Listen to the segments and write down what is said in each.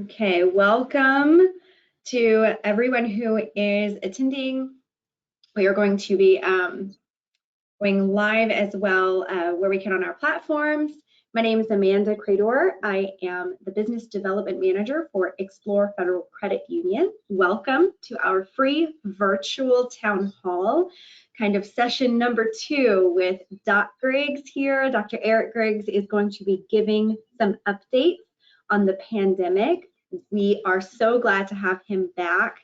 Okay, welcome to everyone who is attending. We are going to be going live as well where we can on our platforms. My name is Amanda Crador. I am the Business Development Manager for Xplore Federal Credit Union. Welcome to our free virtual town hall, kind of session number 2 with Doc Griggs here. Dr. Eric Griggs is going to be giving some updates on the pandemic. We are so glad to have him back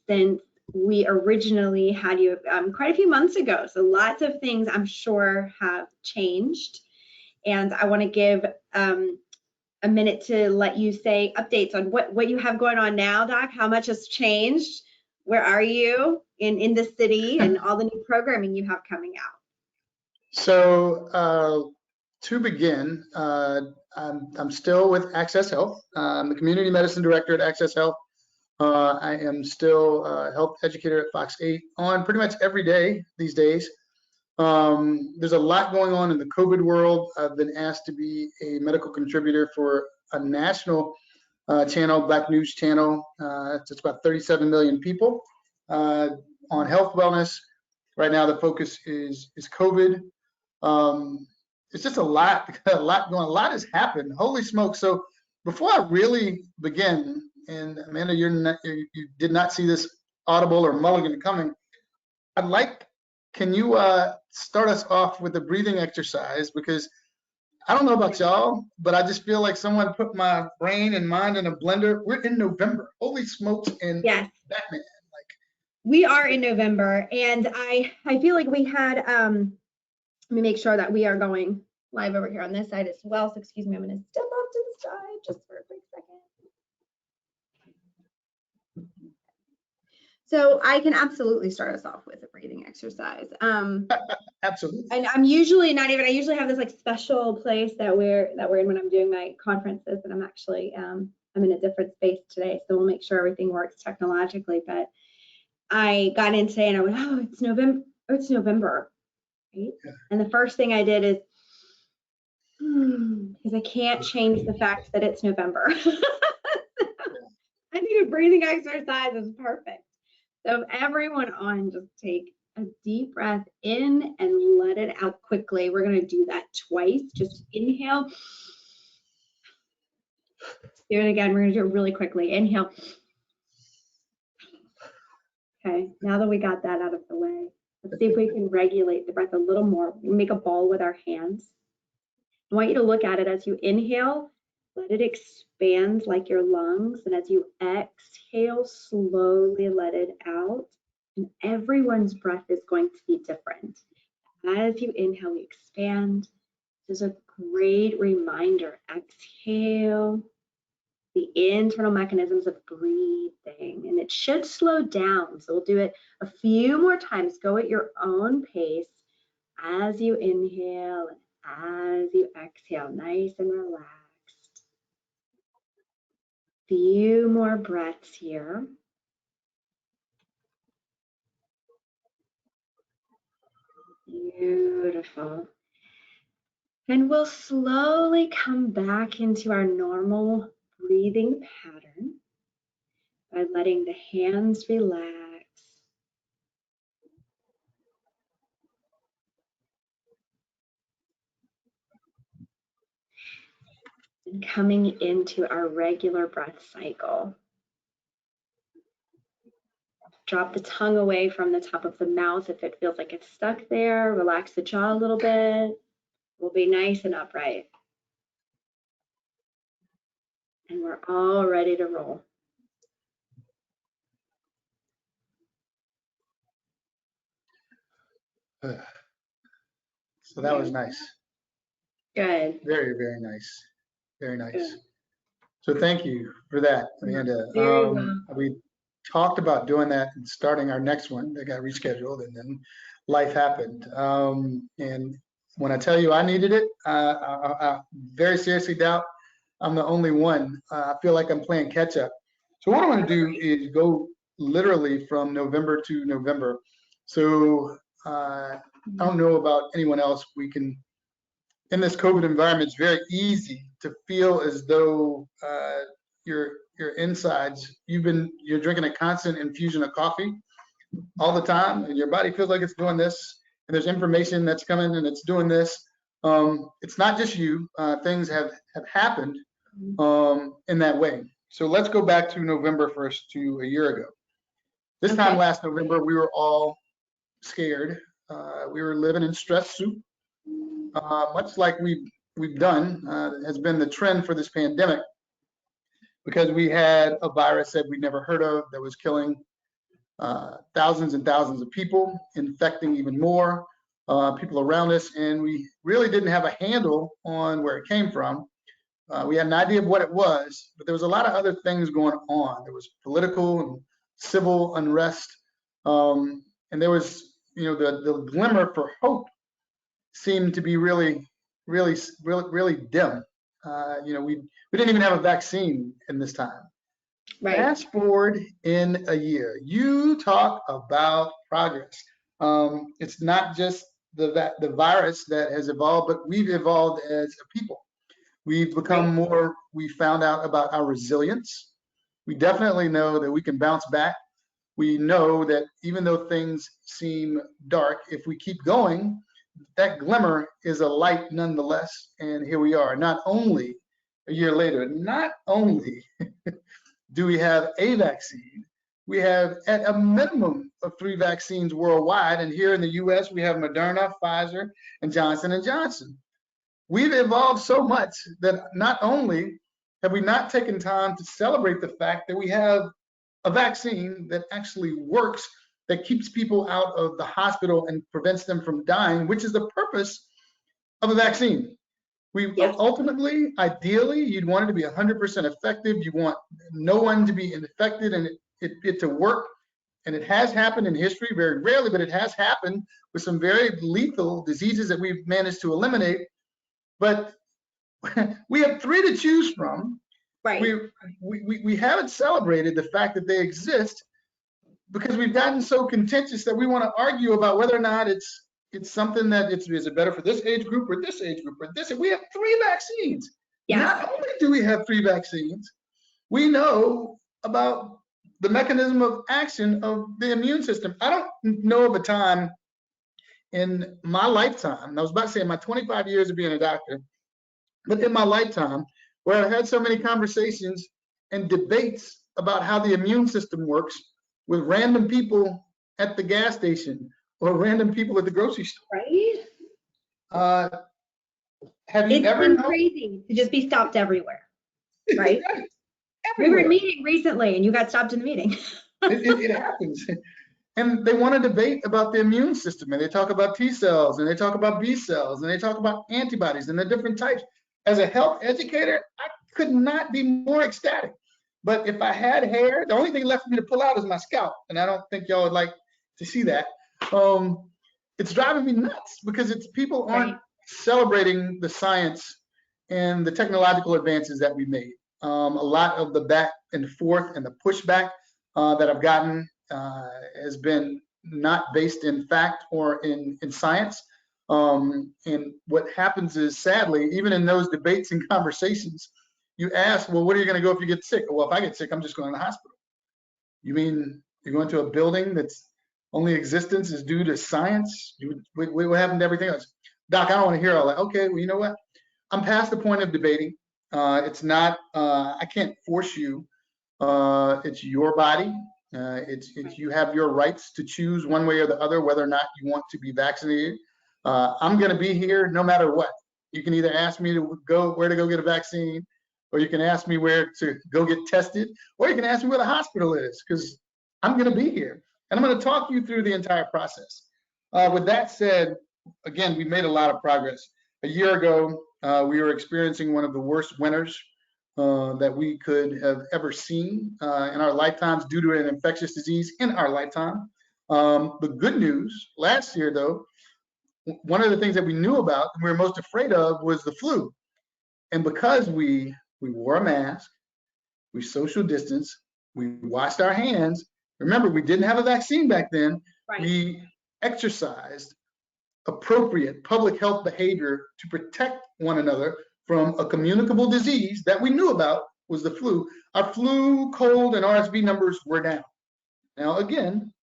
since we originally had you quite a few months ago. So lots of things I'm sure have changed. And I want to give a minute to let you say updates on what you have going on now, Doc. How much has changed? Where are you in the city and all the new programming you have coming out? So to begin, I'm still with Access Health. I'm the community medicine director at Access Health. I am still a health educator at Fox 8 on pretty much every day these days. There's a lot going on in the COVID world. I've been asked to be a medical contributor for a national channel, Black News Channel. It's about 37 million people on health wellness. Right now, the focus is COVID. It's just a lot going on. A lot has happened. Holy smokes. So before I really begin, and Amanda, you did not see this audible or mulligan coming, can you start us off with a breathing exercise? Because I don't know about y'all, but I just feel like someone put my brain and mind in a blender. We're in November. Holy smokes. And yes. Batman. We are in November, and I feel like we had, let me make sure that we are going live over here on this side as well. So excuse me, I'm going to step off to the side just for a quick second. So I can absolutely start us off with a breathing exercise. Absolutely. And I'm usually not even, I usually have this like special place that we're in when I'm doing my conferences, and I'm actually, I'm in a different space today. So we'll make sure everything works technologically. But I got in today and I went, oh, it's November, right? Yeah. And the first thing I did is, because I can't change the fact that it's November. I need a breathing exercise. It's perfect. So everyone on, just take a deep breath in and let it out quickly. We're going to do that twice. Just inhale. Do it again. We're going to do it really quickly. Inhale. Okay, now that we got that out of the way, let's see if we can regulate the breath a little more. We make a ball with our hands. I want you to look at it as you inhale. Let it expand like your lungs, and as you exhale, slowly let it out. And everyone's breath is going to be different. As you inhale, we expand. This is a great reminder. Exhale, the internal mechanisms of breathing, and it should slow down. So we'll do it a few more times. Go at your own pace as you inhale and as you exhale, nice and relaxed. Few more breaths here. Beautiful. And we'll slowly come back into our normal breathing pattern by letting the hands relax. And coming into our regular breath cycle. Drop the tongue away from the top of the mouth if it feels like it's stuck there. Relax the jaw a little bit. We'll be nice and upright. And we're all ready to roll. So that was nice. Good. Very, very nice. Very nice. Good. So thank you for that, Amanda. We talked about doing that and starting our next one. That got rescheduled, and then life happened. And when I tell you I needed it, I very seriously doubt I'm the only one. I feel like I'm playing catch up. So what I want to do is go literally from November to November. So I don't know about anyone else. We can, in this COVID environment, it's very easy to feel as though you're your insides. You're drinking a constant infusion of coffee all the time, and your body feels like it's doing this, and there's information that's coming and it's doing this. It's not just you. Things have happened in that way. So let's go back to November 1st, to a year ago. This time last November, we were all scared. We were living in stress soup, much like we've done, has been the trend for this pandemic, because we had a virus that we'd never heard of that was killing thousands and thousands of people, infecting even more people around us, and we really didn't have a handle on where it came from. We had an idea of what it was, but there was a lot of other things going on. There was political and civil unrest, and there was, the glimmer for hope seemed to be really dim. We didn't even have a vaccine in this time. Right. Fast forward in a year, you talk about progress. It's not just the virus that has evolved, but we've evolved as a people. We've become more, we found out about our resilience. We definitely know that we can bounce back. We know that even though things seem dark, if we keep going, that glimmer is a light nonetheless. And here we are, not only a year later, not only do we have a vaccine, we have at a minimum of 3 vaccines worldwide. And here in the US, we have Moderna, Pfizer, and Johnson & Johnson. We've evolved so much that not only have we not taken time to celebrate the fact that we have a vaccine that actually works, that keeps people out of the hospital and prevents them from dying, which is the purpose of a vaccine. Ultimately, ideally, you'd want it to be 100% effective. You want no one to be infected and it to work. And it has happened in history, very rarely, but it has happened with some very lethal diseases that we've managed to eliminate. But we have 3 to choose from. Right. We haven't celebrated the fact that they exist because we've gotten so contentious that we want to argue about whether or not it's something that is it better for this age group or this age group or this. We have 3 vaccines. Yes. Not only do we have 3 vaccines, we know about the mechanism of action of the immune system. I don't know of a time in my lifetime, I was about to say in my 25 years of being a doctor, but in my lifetime, where I had so many conversations and debates about how the immune system works with random people at the gas station or random people at the grocery store. Right. Have you it's ever been crazy to just be stopped everywhere, right? We were in a meeting recently and you got stopped in the meeting. It happens. And they want to debate about the immune system, and they talk about T cells, and they talk about B cells, and they talk about antibodies and the different types. As a health educator, I could not be more ecstatic. But if I had hair, the only thing left for me to pull out is my scalp, and I don't think y'all would like to see that. It's driving me nuts because people aren't celebrating the science and the technological advances that we made. A lot of the back and forth and the pushback that I've gotten has been not based in fact or in science. And what happens is, sadly, even in those debates and conversations, you ask, well, what are you going to go if you get sick? Well, if I get sick, I'm just going to the hospital. You mean you're going to a building that's only existence is due to science? What happened to everything else? Doc, I don't want to hear all that. Okay, well, you know what? I'm past the point of debating. It's not, I can't force you. It's your body. It's you have your rights to choose one way or the other whether or not you want to be vaccinated. I'm going to be here no matter what. You can either ask me to go where to go get a vaccine, or you can ask me where to go get tested, or you can ask me where the hospital is, because I'm going to be here and I'm going to talk you through the entire process. With that said, again, we made a lot of progress. A year ago, we were experiencing one of the worst winters that we could have ever seen in our lifetimes due to an infectious disease in our lifetime. The good news, last year though, one of the things that we knew about and we were most afraid of was the flu. And because we wore a mask, we social distanced, we washed our hands. Remember, we didn't have a vaccine back then. Right. We exercised appropriate public health behavior to protect one another from a communicable disease that we knew about was the flu, our flu, cold, and RSV numbers were down. Now, again,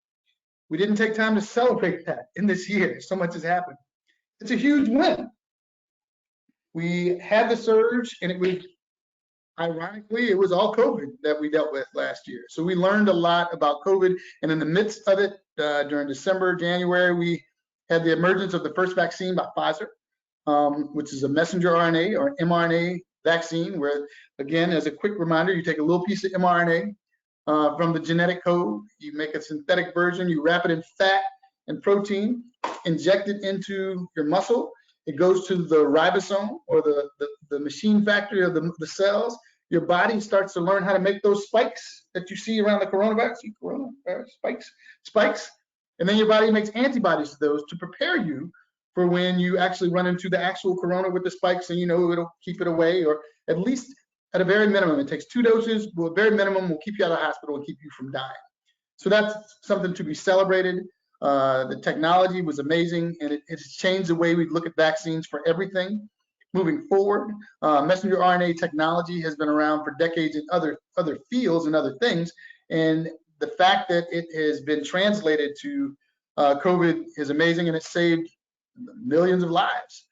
we didn't take time to celebrate that in this year. So much has happened. It's a huge win. We had the surge, and it was, ironically, it was all COVID that we dealt with last year. So we learned a lot about COVID, and in the midst of it, during December, January, we had the emergence of the first vaccine by Pfizer, which is a messenger RNA or mRNA vaccine, where, again, as a quick reminder, you take a little piece of mRNA from the genetic code, you make a synthetic version, you wrap it in fat and protein, inject it into your muscle. It goes to the ribosome, or the machine factory of the cells. Your body starts to learn how to make those spikes that you see around the coronavirus. See coronavirus spikes. And then your body makes antibodies to those to prepare you for when you actually run into the actual corona with the spikes, and you know it'll keep it away, or at least at a very minimum. It takes 2 doses, but at very minimum will keep you out of the hospital and keep you from dying. So that's something to be celebrated. The technology was amazing, and it's changed the way we look at vaccines for everything moving forward. Messenger RNA technology has been around for decades in other fields and other things, and the fact that it has been translated to COVID is amazing, and it saved millions of lives.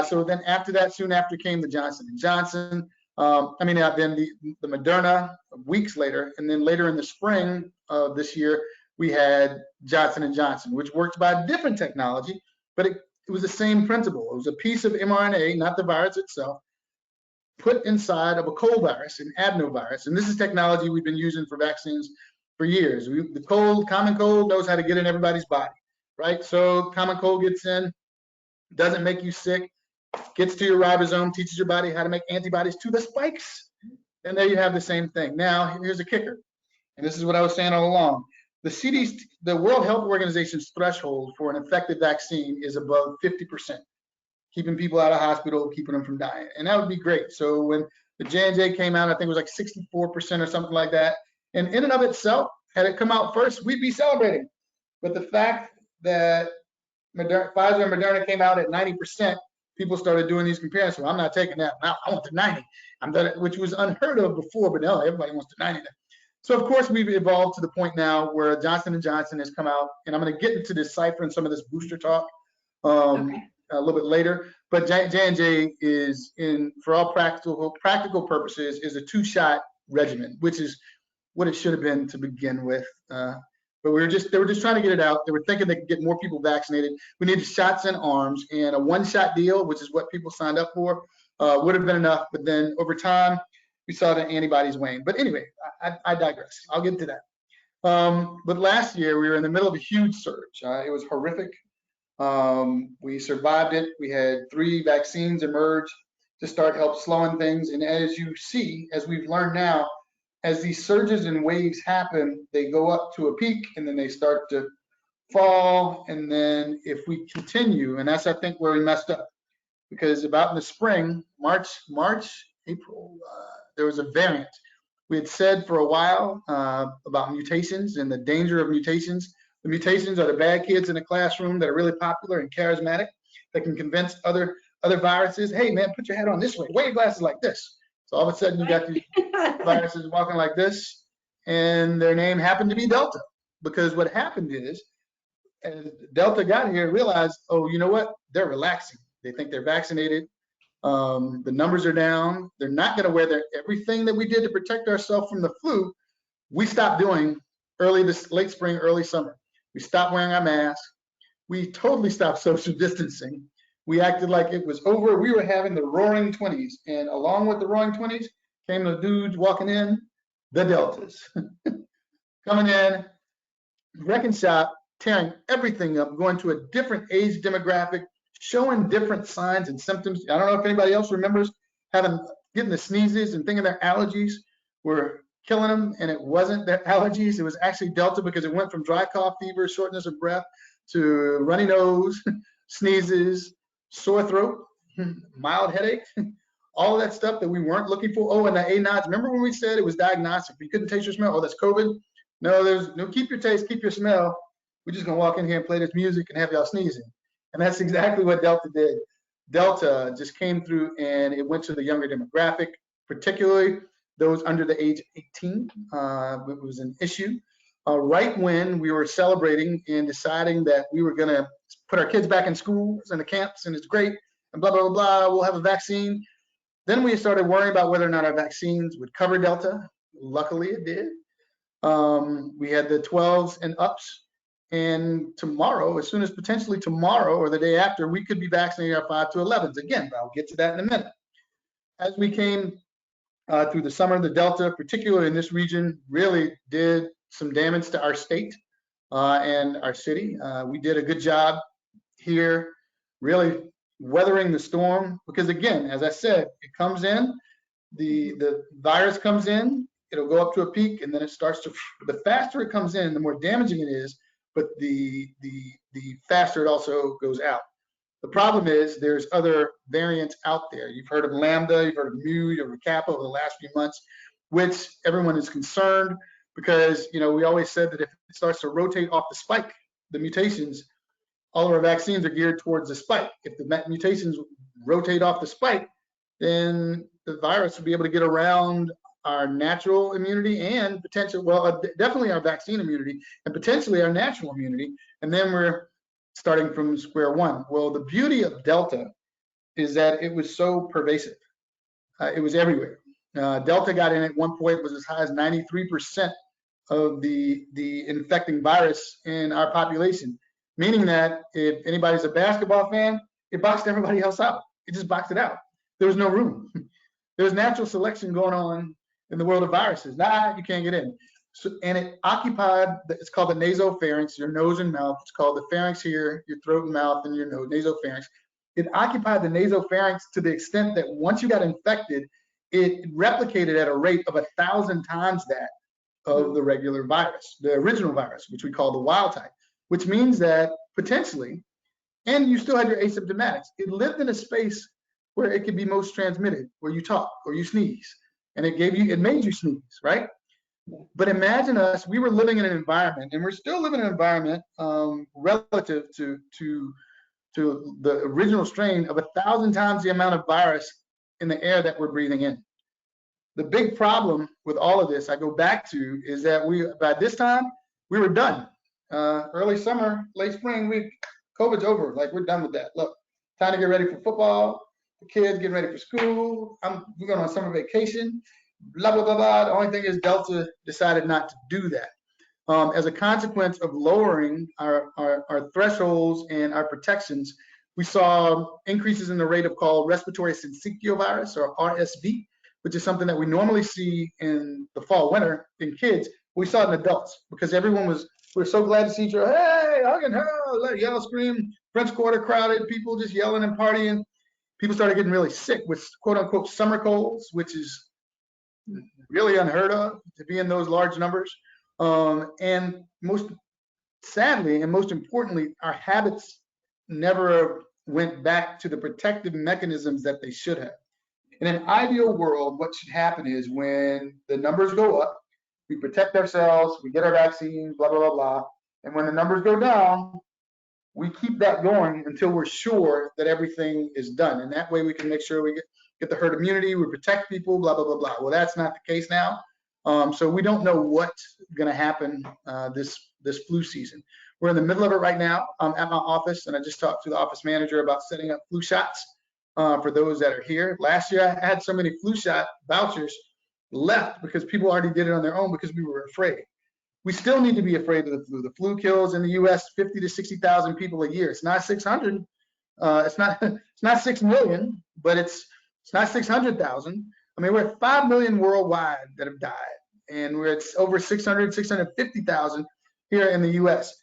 So then after that, soon after came the Johnson & Johnson. Then the Moderna weeks later, and then later in the spring of this year, we had Johnson & Johnson, which worked by a different technology, but it was the same principle. It was a piece of mRNA, not the virus itself, put inside of a cold virus, an adenovirus. And this is technology we've been using for vaccines for years. The common cold knows how to get in everybody's body, right? So common cold gets in, doesn't make you sick, gets to your ribosome, teaches your body how to make antibodies to the spikes. And there you have the same thing. Now, here's a kicker. And this is what I was saying all along. The CDC, the World Health Organization's threshold for an effective vaccine is above 50%, keeping people out of hospital, keeping them from dying. And that would be great. So when the J&J came out, I think it was like 64% or something like that. And in and of itself, had it come out first, we'd be celebrating. But the fact that Pfizer and Moderna came out at 90%, people started doing these comparisons. Well, I'm not taking that. I want the 90, which was unheard of before, but now everybody wants the 90. So of course we've evolved to the point now where Johnson & Johnson has come out, and I'm going to get into this cipher and some of this booster talk a little bit later. But J&J is, for all practical purposes, is a 2-shot regimen, which is what it should have been to begin with. But they were just trying to get it out. They were thinking they could get more people vaccinated. We needed shots in arms, and a 1-shot deal, which is what people signed up for, would have been enough. But then over time, we saw the antibodies wane. But anyway, I digress. I'll get to that. But last year, we were in the middle of a huge surge. It was horrific. We survived it. We had 3 vaccines emerge to start help slowing things. And as you see, as we've learned now, as these surges and waves happen, they go up to a peak and then they start to fall. And then if we continue, and that's, I think, where we messed up, because about in the spring, March, April, there was a variant. We had said for a while about mutations and the danger of mutations. The mutations are the bad kids in the classroom that are really popular and charismatic, that can convince other viruses, hey man, put your head on this way, wear your glasses like this. So all of a sudden you got these viruses walking like this, and their name happened to be Delta. Because what happened is, as Delta got here, realized, oh, you know what? They're relaxing. They think they're vaccinated. The numbers are down. They're not going to wear everything that we did to protect ourselves from the flu. We stopped doing late spring, early summer. We stopped wearing our masks. We totally stopped social distancing. We acted like it was over. We were having the roaring 20s. And along with the roaring 20s came the dudes walking in, the Deltas. Coming in, wrecking shop, tearing everything up, going to a different age demographic, showing different signs and symptoms. I don't know if anybody else remembers getting the sneezes and thinking their allergies were killing them, and it wasn't their allergies. It was actually Delta, because it went from dry cough, fever, shortness of breath, to runny nose, sneezes, sore throat, mild headache, all of that stuff that we weren't looking for. Oh, and the A-nods. Remember when we said it was diagnostic? You couldn't taste or smell. Oh, that's COVID. No, there's no keep your taste, keep your smell. We're just gonna walk in here and play this music and have y'all sneezing. And that's exactly what Delta did. Delta just came through, and it went to the younger demographic, particularly those under the age of 18. It was an issue right when we were celebrating and deciding that we were going to put our kids back in schools and the camps, and it's great, and blah, blah, blah, blah, we'll have a vaccine. Then we started worrying about whether or not our vaccines would cover Delta. Luckily, it did. We had the 12s and ups, and tomorrow, as soon as potentially tomorrow or the day after, we could be vaccinating our 5 to 11s again, but I'll get to that in a minute. As we came through the summer, the Delta, particularly in this region, really did some damage to our state and our city. We did a good job here, really weathering the storm, because again, as I said, it comes in, the virus comes in, it'll go up to a peak, and then it starts to, the faster it comes in, the more damaging it is, but the faster it also goes out. The problem is there's other variants out there. You've heard of Lambda, you've heard of Mu, you've heard of Kappa over the last few months, which everyone is concerned because, you know, we always said that if it starts to rotate off the spike, the mutations, all of our vaccines are geared towards the spike. If the mutations rotate off the spike, then the virus will be able to get around our natural immunity and potentially, well, definitely our vaccine immunity and potentially our natural immunity. And then we're starting from square one. Well, the beauty of Delta is that it was so pervasive. It was everywhere. Delta got in at one point, was as high as 93% of the infecting virus in our population, meaning that if anybody's a basketball fan, it boxed everybody else out. It just boxed it out. There was no room. There was natural selection going on in the world of viruses. Nah, you can't get in. So, and it occupied, it's called the nasopharynx, your nose and mouth. It's called the pharynx here, your throat and mouth, and your nose, nasopharynx. It occupied the nasopharynx to the extent that once you got infected, it replicated at a rate of 1,000 times that of the regular virus, the original virus, which we call the wild type, which means that potentially, and you still had your asymptomatics, it lived in a space where it could be most transmitted, where you talk or you sneeze, and it made you sneeze, right? But imagine us, we were living in an environment, and we're still living in an environment relative to the original strain of 1,000 times the amount of virus in the air that we're breathing in. The big problem with all of this, I go back to, is that by this time, we were done. Early summer, late spring, COVID's over. Like, we're done with that. Look, time to get ready for football. The kids getting ready for school. We're going on summer vacation. Blah, blah, blah, blah. The only thing is Delta decided not to do that. As a consequence of lowering our thresholds and our protections, we saw increases in the rate of called respiratory syncytial virus, or RSV, which is something that we normally see in the fall, winter in kids. We saw it in adults because we're so glad to see each other. Hey, hugging, her, yell, scream, French Quarter crowded, people just yelling and partying. People started getting really sick with quote unquote summer colds, which is really unheard of to be in those large numbers. And most sadly, and most importantly, our habits never went back to the protective mechanisms that they should have. In an ideal world, what should happen is when the numbers go up, we protect ourselves, we get our vaccines, blah, blah, blah, blah. And when the numbers go down, we keep that going until we're sure that everything is done. And that way we can make sure we get the herd immunity, we protect people, blah, blah, blah, blah. Well, that's not the case now. So we don't know what's gonna happen this flu season. We're in the middle of it right now. I'm at my office, and I just talked to the office manager about setting up flu shots for those that are here. Last year, I had so many flu shot vouchers left because people already did it on their own because we were afraid. We still need to be afraid of the flu. The flu kills in the U.S. 50 to 60,000 people a year. It's not 600. It's not 6 million, but it's not 600,000. I mean, we're at 5 million worldwide that have died, and we're at over 650,000 here in the U.S.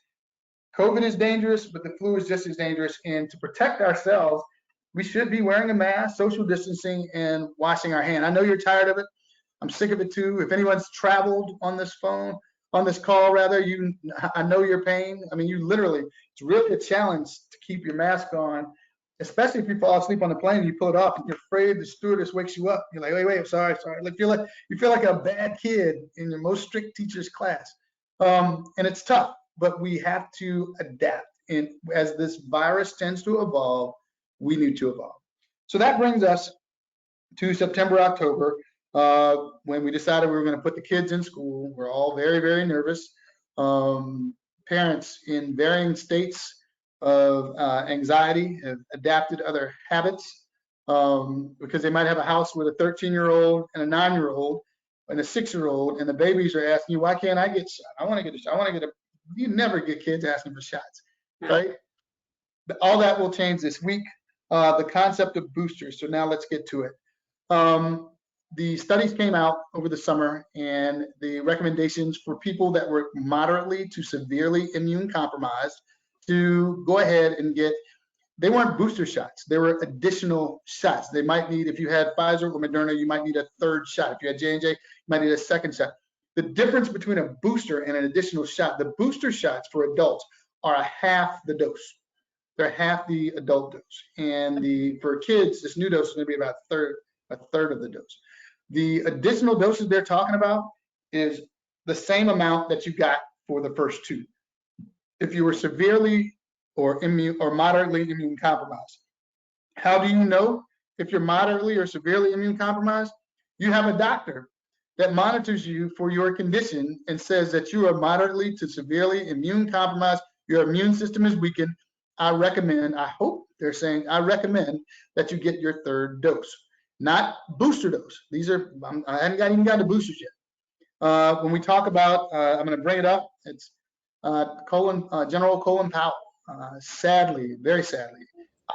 COVID is dangerous, but the flu is just as dangerous. And to protect ourselves, we should be wearing a mask, social distancing, and washing our hand. I know you're tired of it. I'm sick of it too. If anyone's traveled on this call rather, I know your pain. I mean, it's really a challenge to keep your mask on, especially if you fall asleep on the plane and you pull it off and you're afraid the stewardess wakes you up. You're like, wait, I'm sorry. Like you feel like a bad kid in your most strict teacher's class. And it's tough, but we have to adapt. And as this virus tends to evolve, we need to evolve. So that brings us to September, October. When we decided we were going to put the kids in school, we're all very, very nervous. Parents in varying states of anxiety have adapted other habits because they might have a house with a 13-year-old and a 9-year-old and a 6-year-old, and the babies are asking you, why can't I get shot? I want to get a shot. I want to get a. You never get kids asking for shots, right? All that will change this week. The concept of boosters. So now let's get to it. The studies came out over the summer, and the recommendations for people that were moderately to severely immune compromised to go ahead and get, they weren't booster shots, they were additional shots. They might need, if you had Pfizer or Moderna, you might need a third shot. If you had J&J, you might need a second shot. The difference between a booster and an additional shot, the booster shots for adults are a half the dose. They're half the adult dose. And for kids, this new dose is going to be about a third of the dose. The additional doses they're talking about is the same amount that you got for the first two. If you were severely or moderately immune compromised. How do you know if you're moderately or severely immune compromised? You have a doctor that monitors you for your condition and says that you are moderately to severely immune compromised, your immune system is weakened. I recommend, I hope they're saying, I recommend that you get your third dose, not booster dose. These are, I haven't even gotten to boosters yet. When we talk about, I'm going to bring it up, it's General Colin Powell, sadly, very sadly,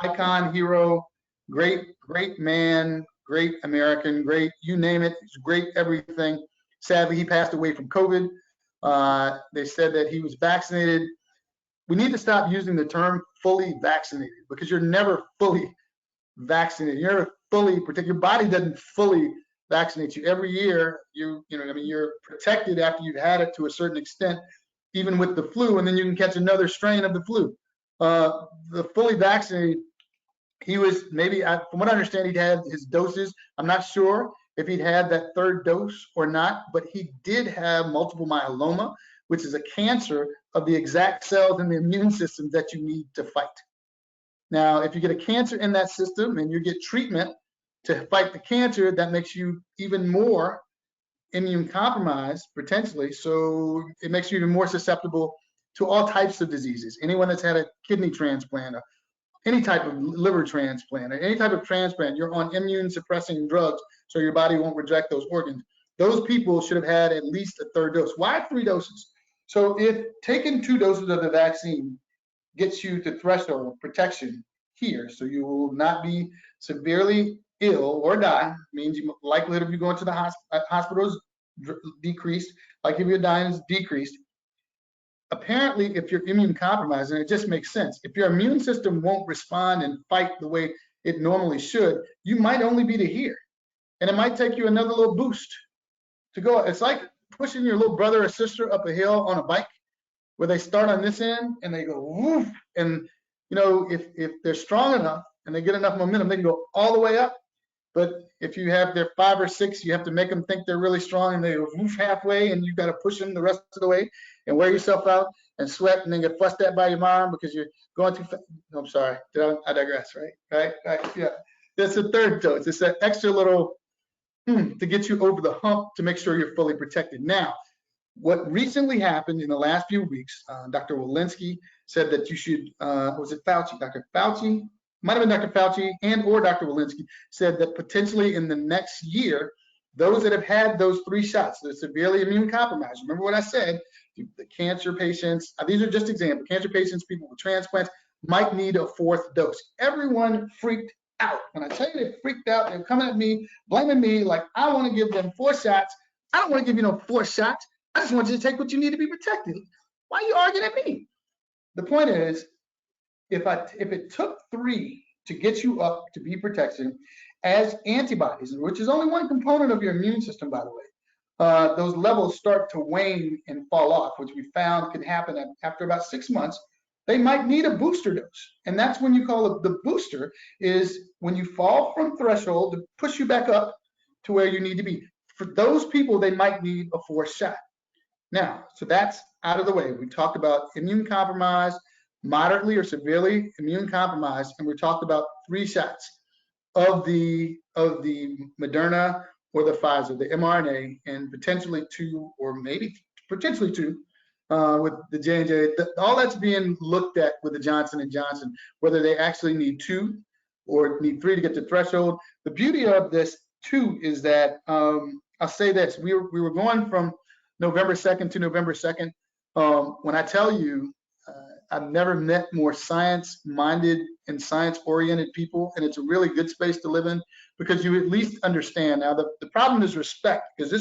icon, hero, great man, great American, great, you name it, he's great everything. Sadly, he passed away from COVID. They said that he was vaccinated. We need to stop using the term fully vaccinated because you're never fully vaccinated. You're never fully protected. Your body doesn't fully vaccinate you. Every year, you're protected after you've had it to a certain extent, even with the flu, and then you can catch another strain of the flu. The fully vaccinated, he was maybe, from what I understand, he'd had his doses. I'm not sure if he'd had that third dose or not, but he did have multiple myeloma, which is a cancer of the exact cells in the immune system that you need to fight. Now, if you get a cancer in that system and you get treatment to fight the cancer, that makes you even more immune compromised, potentially. So it makes you even more susceptible to all types of diseases. Anyone that's had a kidney transplant, or any type of liver transplant, or any type of transplant, you're on immune suppressing drugs so your body won't reject those organs. Those people should have had at least a third dose. Why 3 doses? So if taking 2 doses of the vaccine gets you to threshold protection here, so you will not be severely ill or die, means you likelihood of you going to the hospital is decreased, likelihood of you dying is decreased. Apparently, if you're immune compromised, and it just makes sense, if your immune system won't respond and fight the way it normally should, you might only be to here, and it might take you another little boost to go. It's like pushing your little brother or sister up a hill on a bike, where they start on this end and they go woof, and if they're strong enough and they get enough momentum, they can go all the way up. But if you have their 5 or 6, you have to make them think they're really strong, and they move halfway, and you've got to push them the rest of the way and wear yourself out and sweat, and then get fussed at by your mom because you're going too fast. No, I'm sorry. I digress, right? Yeah. That's the third dose. It's that extra little to get you over the hump to make sure you're fully protected. Now, what recently happened in the last few weeks, Dr. Walensky said that you should, was it Fauci? Dr. Fauci, might have been Dr. Fauci and or Dr. Walensky said that potentially in the next year, those that have had those 3 shots, they're severely immune compromised. Remember what I said, the cancer patients, these are just examples, cancer patients, people with transplants might need a 4th dose. Everyone freaked out. When I tell you they freaked out, they're coming at me, blaming me like I want to give them 4 shots. I don't want to give you no 4 shots. I just want you to take what you need to be protected. Why are you arguing at me? The point is, if it took 3 to get you up to be protected as antibodies, which is only one component of your immune system, by the way, those levels start to wane and fall off, which we found can happen after about 6 months. They might need a booster dose. And that's when you call it the booster, is when you fall from threshold to push you back up to where you need to be. For those people, they might need a 4th shot. Now, so that's out of the way. We talked about immune compromised, moderately or severely immune compromised, and we talked about 3 shots of the Moderna or the Pfizer, the mRNA, and potentially 2 or maybe potentially 2 with the J&J. All that's being looked at with the Johnson & Johnson, whether they actually need 2 or need 3 to get the threshold. The beauty of this too is that I'll say this: we were going from November 2nd to November 2nd. When I tell you, I've never met more science-minded and science-oriented people, and it's a really good space to live in because you at least understand. Now, the problem is respect, because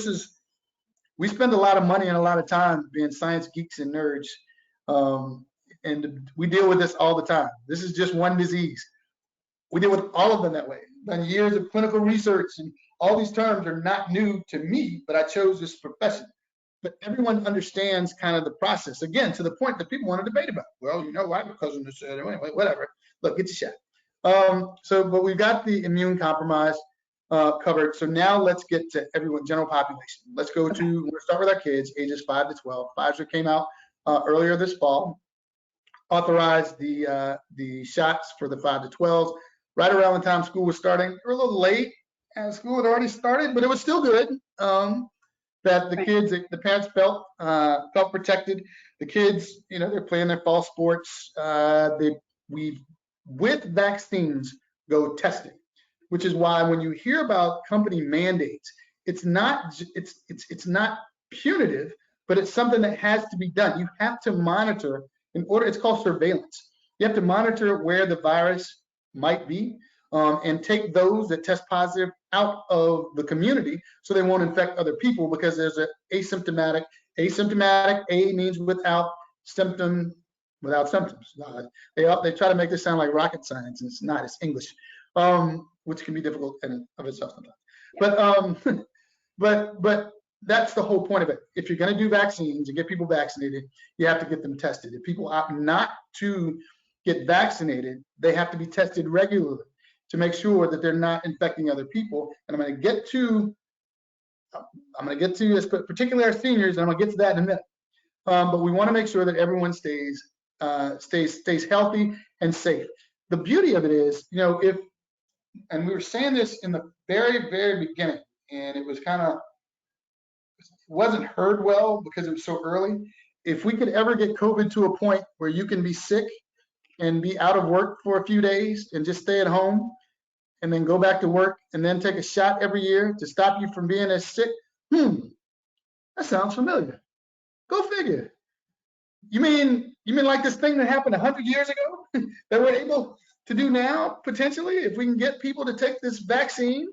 we spend a lot of money and a lot of time being science geeks and nerds, and we deal with this all the time. This is just one disease. We deal with all of them that way. Done years of clinical research, and all these terms are not new to me, but I chose this profession. But everyone understands kind of the process. Again, to the point that people want to debate about. Well, you know, I have a cousin that said, anyway, whatever. Look, get your shot. But we've got the immune compromise covered. So now let's get to everyone, general population. Let's go to, we'll start with our kids, ages 5 to 12. Pfizer came out earlier this fall, authorized the shots for the 5 to 12s right around the time school was starting. We're a little late, and school had already started, but it was still good. That the kids, the parents felt protected. The kids, you know, they're playing their fall sports. We with vaccines go testing, which is why when you hear about company mandates, it's not punitive, but it's something that has to be done. You have to monitor in order. It's called surveillance. You have to monitor where the virus might be, and take those that test positive out of the community so they won't infect other people, because there's an asymptomatic. A means without symptoms. They try to make this sound like rocket science, and it's not. It's English, which can be difficult in of itself sometimes. But that's the whole point of it. If you're going to do vaccines and get people vaccinated, you have to get them tested. If people opt not to get vaccinated, they have to be tested regularly to make sure that they're not infecting other people. And I'm going to get to this, particularly our seniors, and I'm going to get to that in a minute. But we want to make sure that everyone stays healthy and safe. The beauty of it is, you know, and we were saying this in the very, very beginning, and it was wasn't heard well because it was so early. If we could ever get COVID to a point where you can be sick and be out of work for a few days and just stay at home and then go back to work and then take a shot every year to stop you from being as sick, that sounds familiar. Go figure. You mean like this thing that happened 100 years ago that we're able to do now, potentially, if we can get people to take this vaccine,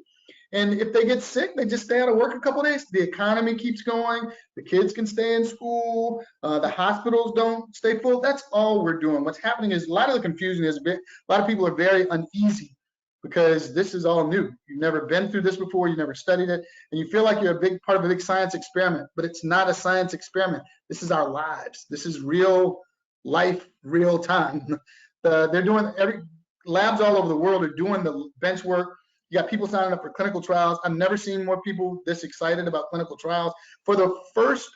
and if they get sick, they just stay out of work a couple of days. The economy keeps going. The kids can stay in school. The hospitals don't stay full. That's all we're doing. What's happening is a lot of the confusion is a lot of people are very uneasy because this is all new. You've never been through this before. You never studied it. And you feel like you're a big part of a big science experiment, but it's not a science experiment. This is our lives. This is real life, real time. They're doing labs all over the world are doing the bench work. You got people signing up for clinical trials. I've never seen more people this excited about clinical trials. For the first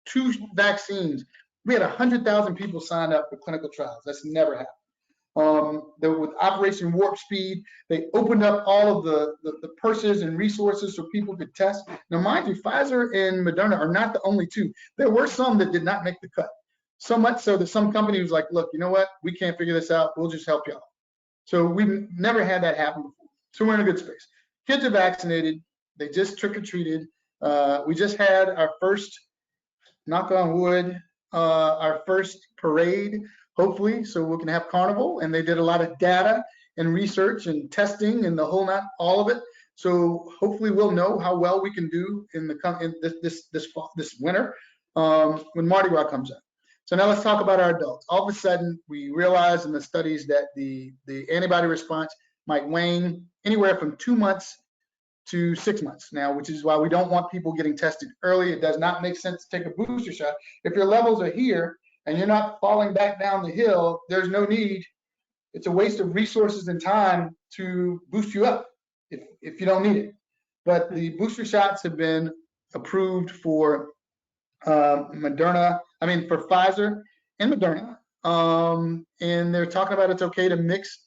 2 vaccines, we had 100,000 people signed up for clinical trials. That's never happened. With Operation Warp Speed, they opened up all of the purses and resources so people could test. Now, mind you, Pfizer and Moderna are not the only 2. There were some that did not make the cut. So much so that some company was like, look, you know what? We can't figure this out. We'll just help y'all. So we've never had that happen before. So we're in a good space. Kids are vaccinated. They just trick-or-treated. We just had our first, knock on wood, our first parade, hopefully, so we can have carnival. And they did a lot of data and research and testing and the whole not all of it. So hopefully we'll know how well we can do in this winter when Mardi Gras comes up. So now let's talk about our adults. All of a sudden, we realize in the studies that the antibody response might wane anywhere from 2 months to 6 months now, which is why we don't want people getting tested early. It does not make sense to take a booster shot. If your levels are here and you're not falling back down the hill, there's no need. It's a waste of resources and time to boost you up if you don't need it. But the booster shots have been approved for for Pfizer and Moderna. And they're talking about it's okay to mix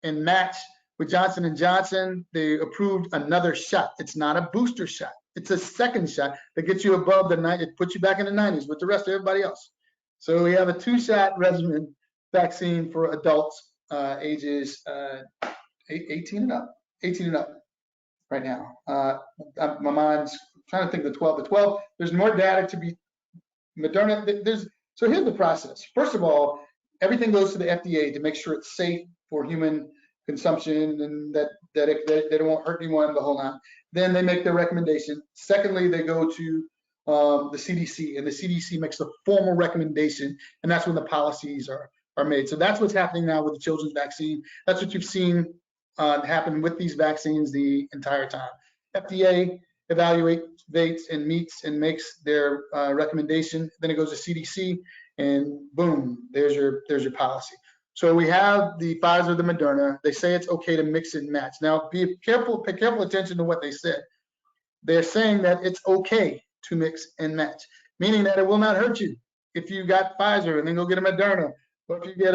and match with Johnson & Johnson, they approved another shot. It's not a booster shot. It's a second shot that gets you above the 90, it puts you back in the 90s with the rest of everybody else. So we have a 2-shot regimen vaccine for adults ages 18 and up right now. My mind's trying to think of the 12. The 12, there's more data to be Moderna. So here's the process. First of all, everything goes to the FDA to make sure it's safe for human consumption and that it won't hurt anyone, the whole nine. Then they make their recommendation. Secondly, they go to the CDC, and the CDC makes the formal recommendation, and that's when the policies are made. So that's what's happening now with the children's vaccine. That's what you've seen happen with these vaccines the entire time. FDA evaluates and meets and makes their recommendation. Then it goes to CDC, and boom, there's your policy. So we have the Pfizer, the Moderna. They say it's okay to mix and match. Now, be careful, pay careful attention to what they said. They're saying that it's okay to mix and match, meaning that it will not hurt you if you got Pfizer and then go get a Moderna, or if you get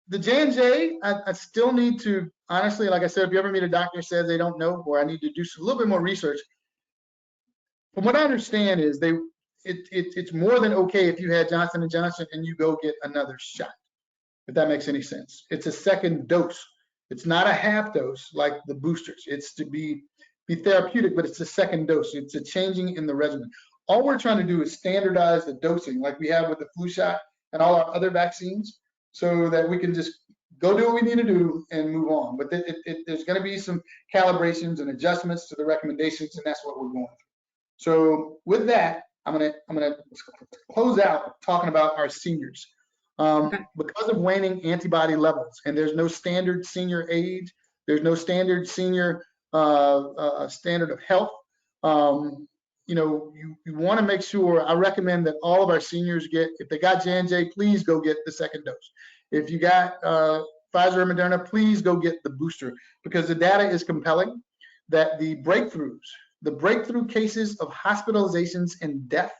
the J&J, I still need to, honestly, like I said, if you ever meet a doctor who says they don't know, or I need to do a little bit more research. From what I understand is it's more than okay if you had Johnson & Johnson and you go get another shot, if that makes any sense. It's a second dose. It's not a half dose like the boosters. It's to be therapeutic, but it's a second dose. It's a changing in the regimen. All we're trying to do is standardize the dosing like we have with the flu shot and all our other vaccines, so that we can just go do what we need to do and move on. But there's going to be some calibrations and adjustments to the recommendations, and that's what we're going through. So with that, I'm gonna close out talking about our seniors. Because of waning antibody levels, and there's no standard senior age, there's no standard senior standard of health. You want to make sure, I recommend that all of our seniors get, if they got J&J, please go get the second dose. If you got Pfizer or Moderna, please go get the booster, because the data is compelling that the breakthrough cases of hospitalizations and death,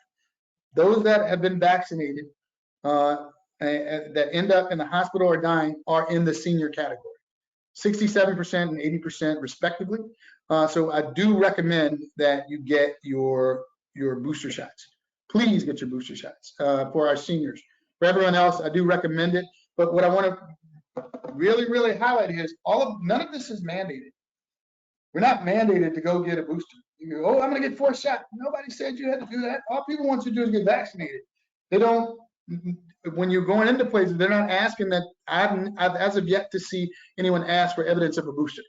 those that have been vaccinated that end up in the hospital or dying, are in the senior category, 67% and 80% respectively. So I do recommend that you get your booster shots. Please get your booster shots for our seniors. For everyone else, I do recommend it. But what I want to really, really highlight is none of this is mandated. We're not mandated to go get a booster. You go, oh, I'm going to get 4 shots. Nobody said you had to do that. All people want you to do is get vaccinated. They don't. When you're going into places, they're not asking that. I've as of yet to see anyone ask for evidence of a booster.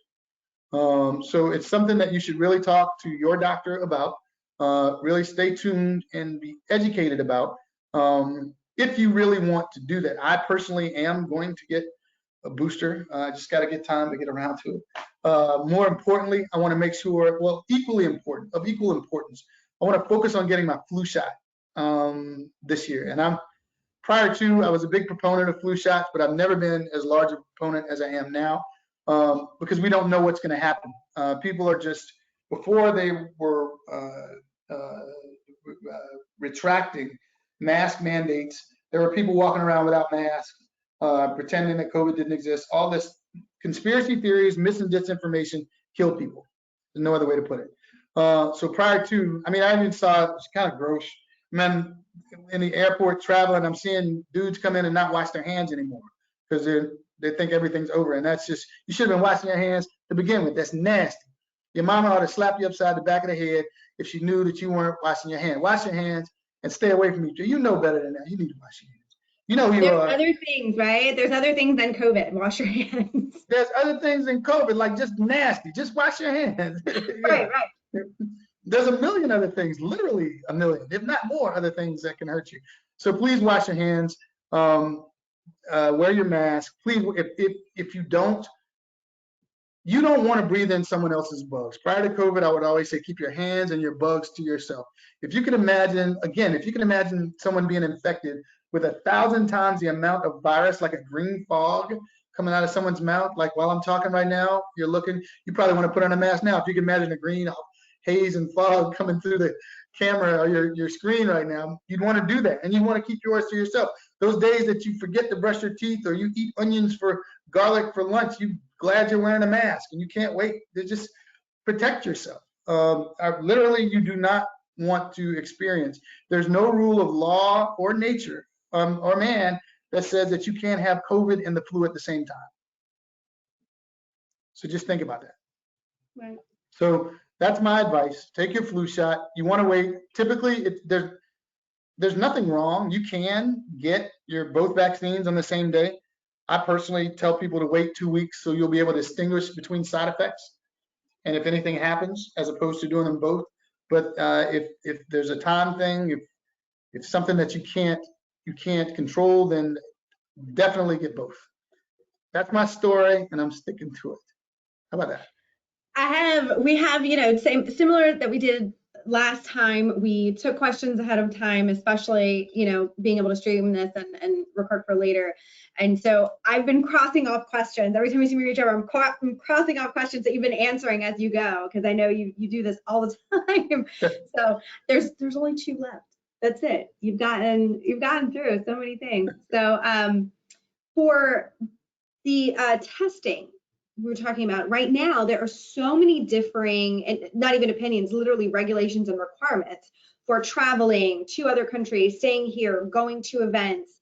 So it's something that you should really talk to your doctor about, really stay tuned and be educated about if you really want to do that. I personally am going to get a booster. I just got to get time to get around to it. More importantly, I want to make sure, well, of equal importance, I want to focus on getting my flu shot this year. And prior to, I was a big proponent of flu shots, but I've never been as large a proponent as I am now. Because we don't know what's going to happen. People are just, before they were retracting mask mandates, there were people walking around without masks, pretending that COVID didn't exist. All this conspiracy theories, mis and disinformation killed people. There's no other way to put it. So prior to, I even saw, it's kind of gross, man, in the airport traveling, I'm seeing dudes come in and not wash their hands anymore because they think everything's over, and that's just, you should have been washing your hands to begin with. That's nasty. Your mama ought to slap you upside the back of the head if she knew that you weren't washing your hands. Wash your hands and stay away from each other. You know better than that. You need to wash your hands. You know who you are. There's other things, right? There's other things than COVID. Wash your hands. There's other things than COVID, like just nasty. Just wash your hands. Right. There's a million other things, literally a million, if not more, other things that can hurt you. So please wash your hands. Wear your mask. Please, if you don't want to breathe in someone else's bugs. Prior to COVID, I would always say keep your hands and your bugs to yourself. If you can imagine, someone being infected with 1,000 times the amount of virus, like a green fog coming out of someone's mouth, like while I'm talking right now, you probably want to put on a mask now. If you can imagine a green haze and fog coming through the camera or your screen right now, you'd want to do that, and you want to keep yours to yourself. Those days that you forget to brush your teeth or you eat onions for garlic for lunch, you glad you're wearing a mask and you can't wait to just protect yourself. Literally, you do not want to experience. There's no rule of law or nature or man that says that you can't have COVID and the flu at the same time. So just think about that. Right. So that's my advice. Take your flu shot. You want to wait. Typically, there's nothing wrong. You can get your both vaccines on the same day. I personally tell people to wait 2 weeks so you'll be able to distinguish between side effects and if anything happens, as opposed to doing them both. But if there's a time thing, if something that you can't control, then definitely get both. That's my story, and I'm sticking to it. How about that? We have, similar that we did last time. We took questions ahead of time, especially, being able to stream this and record for later. And so I've been crossing off questions. Every time you see me reach over, I'm crossing off questions that you've been answering as you go, because I know you do this all the time. So there's only 2 left. That's it. You've gotten through so many things. So for the testing we were talking about right now, there are so many differing, and not even opinions, literally regulations and requirements for traveling to other countries, staying here, going to events,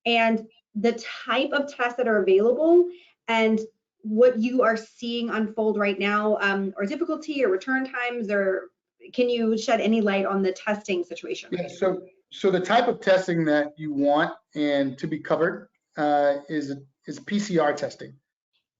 and the type of tests that are available and what you are seeing unfold right now, or difficulty or return times, or can you shed any light on the testing situation? Yeah, so the type of testing that you want and to be covered is PCR testing.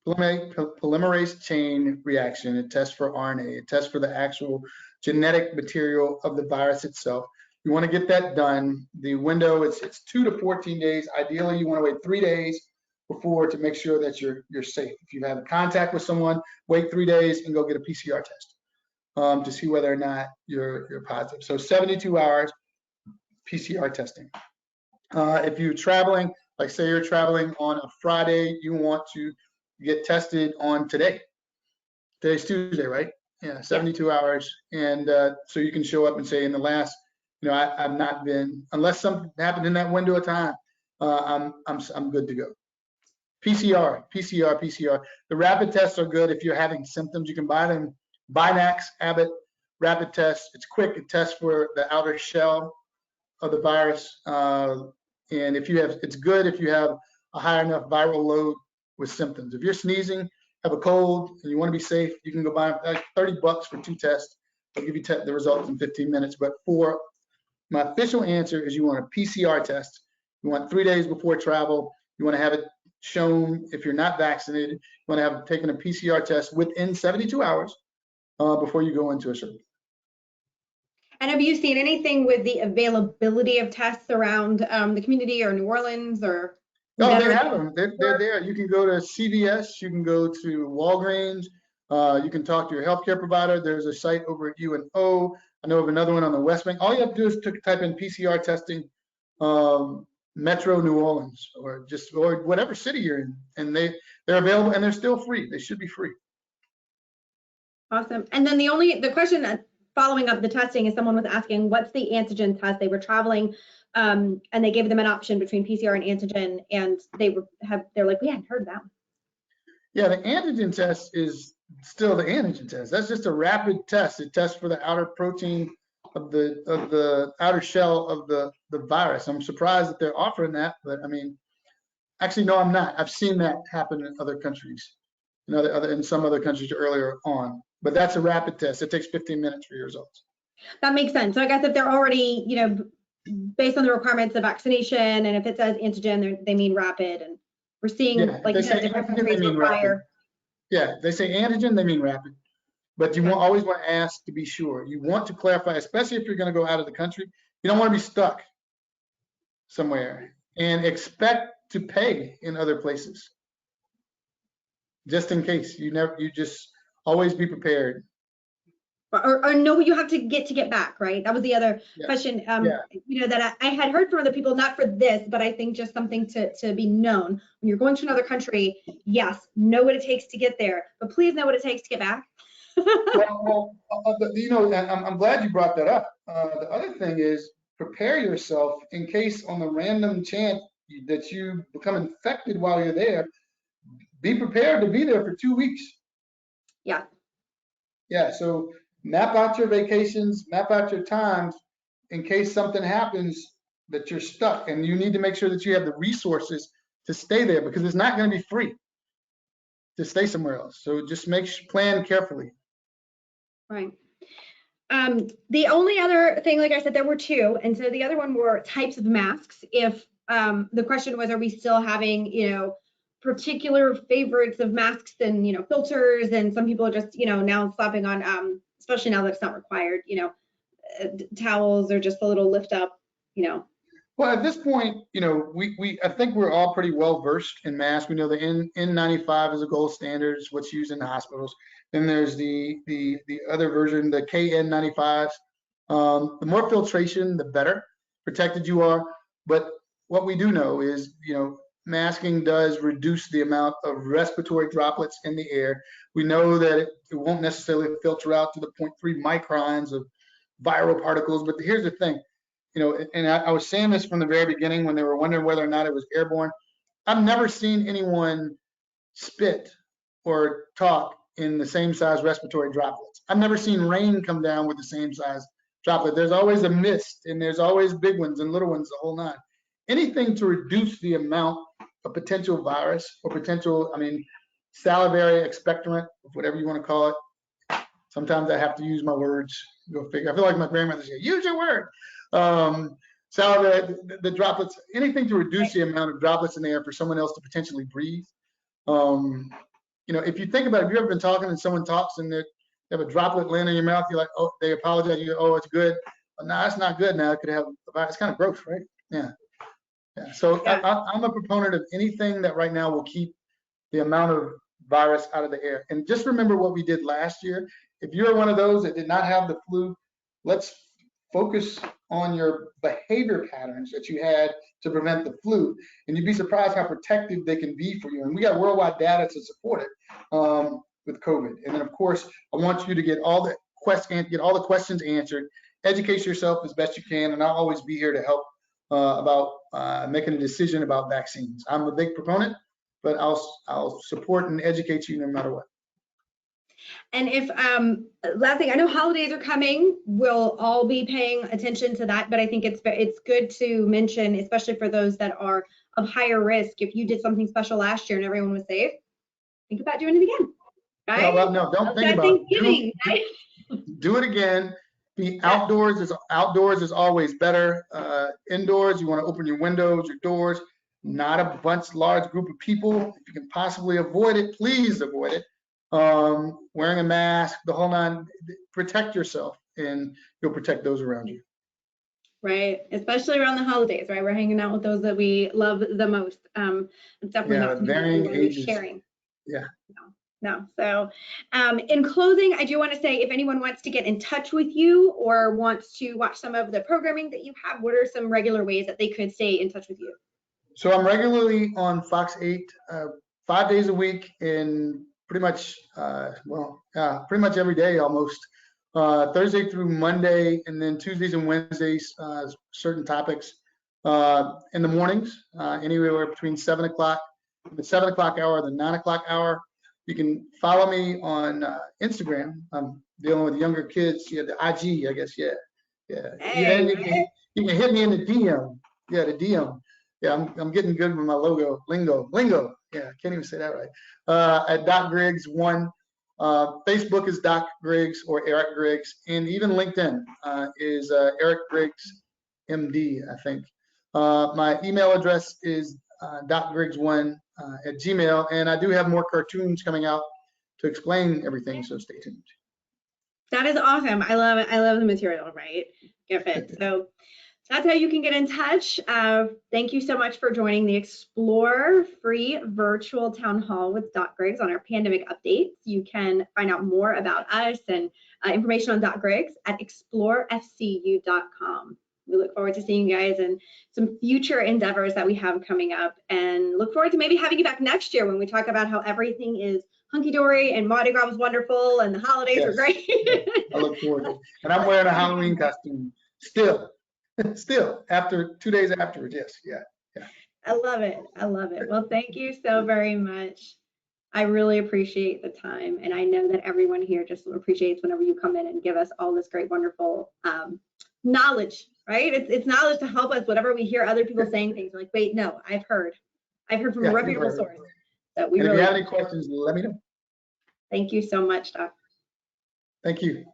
Polymerase chain reaction. It tests for RNA. It tests for the actual genetic material of the virus itself. You want to get that done. The window it's 2 to 14 days. Ideally, you want to wait 3 days before to make sure that you're safe. If you have contact with someone, wait 3 days and go get a PCR test to see whether or not you're positive. So 72 hours PCR testing. If you're traveling, like say you're traveling on a Friday, you want to get tested on today. Today's Tuesday, right? Yeah, 72 hours. And so you can show up and say in the last, I've not been, unless something happened in that window of time, I'm good to go. PCR. The rapid tests are good if you're having symptoms. You can buy them. Binax, Abbott, rapid test. It's quick. It tests for the outer shell of the virus. And it's good if you have a high enough viral load with symptoms. If you're sneezing, have a cold, and you want to be safe, you can go buy like $30 for 2 tests. They'll give you the results in 15 minutes. But for my official answer is you want a PCR test. You want 3 days before travel. You want to have it shown if you're not vaccinated. You want to have taken a PCR test within 72 hours before you go into a surgery. And have you seen anything with the availability of tests around the community or New Orleans or? No, they have them. They're there. You can go to CVS. You can go to Walgreens. You can talk to your healthcare provider. There's a site over at UNO. I know of another one on the West Bank. All you have to do is type in PCR testing, Metro New Orleans, or whatever city you're in, and they're available and they're still free. They should be free. Awesome. And then the question following up the testing is someone was asking, what's the antigen test? They were traveling and they gave them an option between PCR and antigen, and they're like, we hadn't heard that. Yeah, the antigen test is still the antigen test. That's just a rapid test. It tests for the outer protein of the outer shell of the virus. I'm surprised that they're offering that, but I mean, actually, no, I'm not. I've seen that happen in other countries, in some other countries earlier on. But that's a rapid test. It takes 15 minutes for your results. That makes sense. So I guess if they're already, based on the requirements of vaccination, and if it says antigen, they mean rapid, and we're seeing, like you said, different countries require. Yeah, they say antigen, they mean rapid. But you always want to ask to be sure. You want to clarify, especially if you're going to go out of the country. You don't want to be stuck somewhere and expect to pay in other places. Just in case. You just always be prepared. Or know what you have to get back, right? That was the other question, that I had heard from other people, not for this, but I think just something to be known. When you're going to another country, yes, know what it takes to get there, but please know what it takes to get back. I'm glad you brought that up. The other thing is prepare yourself in case on the random chance that you become infected while you're there. be prepared to be there for 2 weeks. Yeah. Yeah, so map out your vacations, map out your times in case something happens that you're stuck, and you need to make sure that you have the resources to stay there, because it's not going to be free to stay somewhere else. So just plan carefully. Right. The only other thing, like I said, there were two, and so the other one were types of masks. If the question was, are we still having, particular favorites of masks and, filters, and some people are just, now slapping on, especially now that it's not required, towels or just a little lift up, Well, at this point, I think we're all pretty well versed in masks. We know the N95 is a gold standard. It's what's used in the hospitals. Then there's the other version, the KN95s. The more filtration, the better protected you are. But what we do know is, masking does reduce the amount of respiratory droplets in the air. We know that it won't necessarily filter out to the 0.3 microns of viral particles. But here's the thing. And I was saying this from the very beginning when they were wondering whether or not it was airborne. I've never seen anyone spit or talk in the same size respiratory droplets. I've never seen rain come down with the same size droplet. There's always a mist, and there's always big ones and little ones, the whole nine. Anything to reduce the amount of potential virus or potential, salivary expectorant, whatever you want to call it. Sometimes I have to use my words. Go figure. I feel like my grandmother said, use your word. Salivary, the droplets, anything to reduce the amount of droplets in the air for someone else to potentially breathe. If you think about it, if you've ever been talking and someone talks and they have a droplet land in your mouth, you're like, oh, they apologize. You go, oh, it's good. But no, it's not good now. It could have a virus. It's kind of gross, right? Yeah. So yeah. I'm a proponent of anything that right now will keep the amount of virus out of the air. And just remember what we did last year. If you're one of those that did not have the flu, let's focus on your behavior patterns that you had to prevent the flu. And you'd be surprised how protective they can be for you. And we got worldwide data to support it with COVID. And then, of course, I want you to get all the questions answered, educate yourself as best you can, and I'll always be here to help about making a decision about vaccines. I'm a big proponent, but I'll support and educate you no matter what. And if, last thing, I know holidays are coming, we'll all be paying attention to that, but I think it's good to mention, especially for those that are of higher risk, if you did something special last year and everyone was safe, think about doing it again, right? No, don't think about it. Do it again. Be outdoors is always better. Indoors, you want to open your windows, your doors, not a large group of people. If you can possibly avoid it, please avoid it. Wearing a mask, the whole nine. Protect yourself, and you'll protect those around you. Right, especially around the holidays, right? We're hanging out with those that we love the most. It's definitely not varying ages. Sharing. Yeah. No. So in closing, I do want to say, if anyone wants to get in touch with you or wants to watch some of the programming that you have, what are some regular ways that they could stay in touch with you? So I'm regularly on Fox 8, 5 days a week, in pretty much every day almost. Thursday through Monday, and then Tuesdays and Wednesdays, certain topics. In the mornings, anywhere between 7 o'clock, the 7 o'clock hour, the 9 o'clock hour. You can follow me on Instagram. I'm dealing with younger kids. Yeah, the IG, I guess. Yeah. Hey, you can hit me in the DM. Yeah, the DM. Yeah, I'm getting good with my lingo. Yeah, I can't even say that right. At Doc Griggs 1. Facebook is Doc Griggs or Eric Griggs, and even LinkedIn is Eric Griggs MD, I think. My email address is docgriggs1 at Gmail, and I do have more cartoons coming out to explain everything, so stay tuned. That is awesome. I love it. I love the material, right? Get fit. So that's how you can get in touch. Thank you so much for joining the Xplore free virtual town hall with Doc Griggs on our pandemic updates. You can find out more about us and information on Doc Griggs at explorefcu.com. We look forward to seeing you guys and some future endeavors that we have coming up, and look forward to maybe having you back next year when we talk about how everything is hunky-dory and Mardi Gras was wonderful and the holidays were great. I look forward to it. And I'm wearing a Halloween costume still after 2 days afterwards. Yes. Yeah. I love it. Well, thank you so very much. I really appreciate the time, and I know that everyone here just appreciates whenever you come in and give us all this great, wonderful knowledge, right? It's knowledge to help us. Whenever we hear other people saying things, we're like, wait, no, I've heard from a Yeah, reputable source. So we and if really you have any questions, let me know. thank you so much, Doc. Thank you.